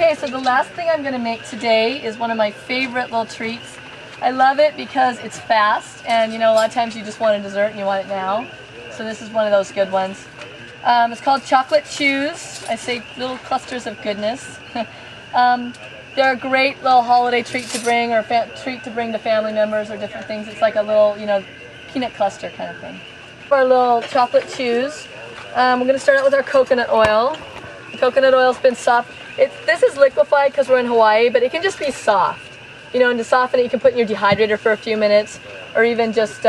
Okay, so the last thing I'm going to make today is one of my favorite little treats. I love it because it's fast, and you know, a lot of times you just want a dessert and you want it now. So this is one of those good ones. It's called chocolate chews. I say little clusters of goodness. They're a great little holiday treat to bring, or treat to bring to family members or different things. It's like a little, you know, peanut cluster kind of thing. For our little chocolate chews, we're going to start out with our coconut oil. The coconut oil's been soft. This is liquefied because we're in Hawaii, but it can just be soft. You know, and to soften it, you can put in your dehydrator for a few minutes, or even just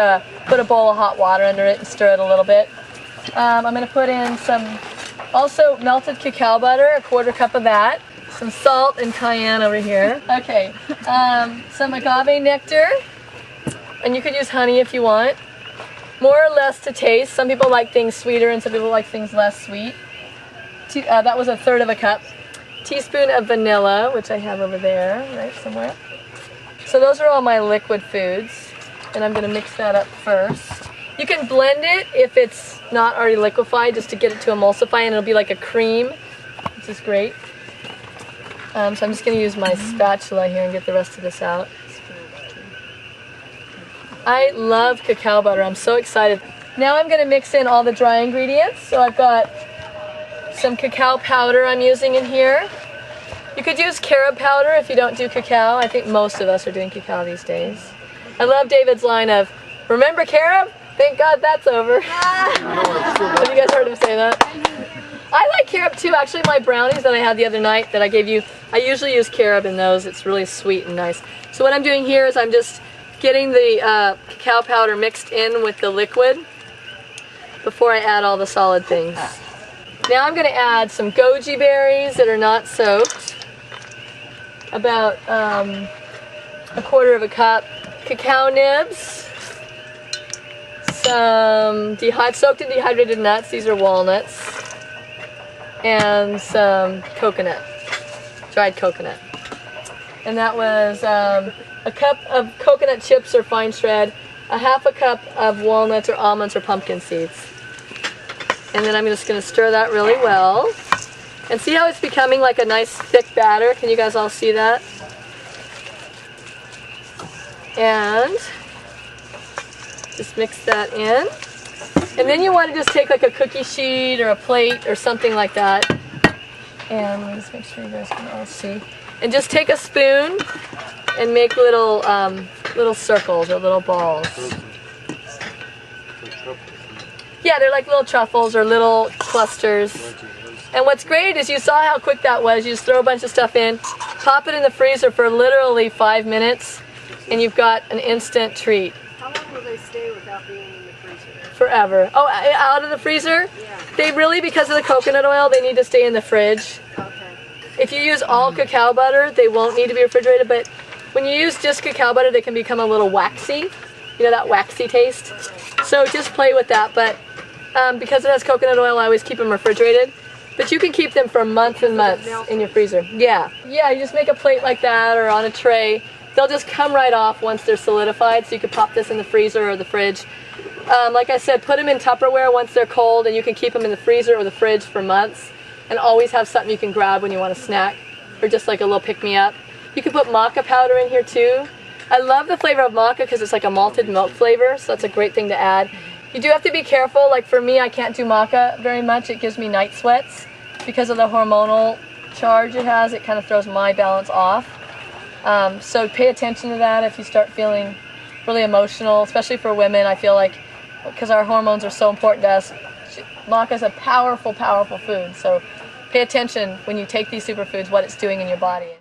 put a bowl of hot water under it and stir it a little bit. I'm going to put in some also melted cacao butter, a 1/4 cup of that, some salt and cayenne over here. Okay, some agave nectar, and you could use honey if you want. More or less to taste. Some people like things sweeter and some people like things less sweet. That was 1/3 cup. Teaspoon of vanilla, which I have over there, right somewhere. So those are all my liquid foods, and I'm going to mix that up first. You can blend it if it's not already liquefied, just to get it to emulsify, and it'll be like a cream, which is great. So I'm just going to use my spatula here and get the rest of this out. I love cacao butter. I'm so excited. Now I'm going to mix in all the dry ingredients. So I've got some cacao powder I'm using in here. You could use carob powder if you don't do cacao. I think most of us are doing cacao these days. I love David's line of, "Remember carob? Thank God that's over." Have you guys heard him say that? I like carob too. Actually, my brownies that I had the other night that I gave you, I usually use carob in those. It's really sweet and nice. So what I'm doing here is I'm just getting the cacao powder mixed in with the liquid before I add all the solid things. Now I'm going to add some goji berries that are not soaked, about 1/4 cup, cacao nibs, some soaked and dehydrated nuts, these are walnuts, and some coconut, dried coconut. And that was a cup of coconut chips or fine shred, 1/2 cup of walnuts or almonds or pumpkin seeds. And then I'm just going to stir that really well. And see how it's becoming like a nice thick batter? Can you guys all see that? And just mix that in. And then you want to just take like a cookie sheet or a plate or something like that. And let me just make sure you guys can all see. And just take a spoon and make little little circles or little balls. Yeah, they're like little truffles or little clusters. And what's great is you saw how quick that was. You just throw a bunch of stuff in, pop it in the freezer for literally 5 minutes, and you've got an instant treat. How long will they stay without being in the freezer? Forever. Oh, out of the freezer? Yeah. They really, because of the coconut oil, they need to stay in the fridge. Okay. If you use all cacao butter, they won't need to be refrigerated, but when you use just cacao butter, they can become a little waxy. You know, that waxy taste? So just play with that, but because it has coconut oil, I always keep them refrigerated. But you can keep them for months and months in your freezer. Yeah, you just make a plate like that or on a tray. They'll just come right off once they're solidified, so you can pop this in the freezer or the fridge. Like I said, put them in Tupperware once they're cold, and you can keep them in the freezer or the fridge for months, and always have something you can grab when you want a snack, or just like a little pick-me-up. You can put maca powder in here too. I love the flavor of maca because it's like a malted milk flavor, so that's a great thing to add. You do have to be careful. Like for me, I can't do maca very much. It gives me night sweats because of the hormonal charge it has. It kind of throws my balance off. So pay attention to that if you start feeling really emotional, especially for women. I feel like because our hormones are so important to us, maca is a powerful, powerful food. So pay attention when you take these superfoods, what it's doing in your body.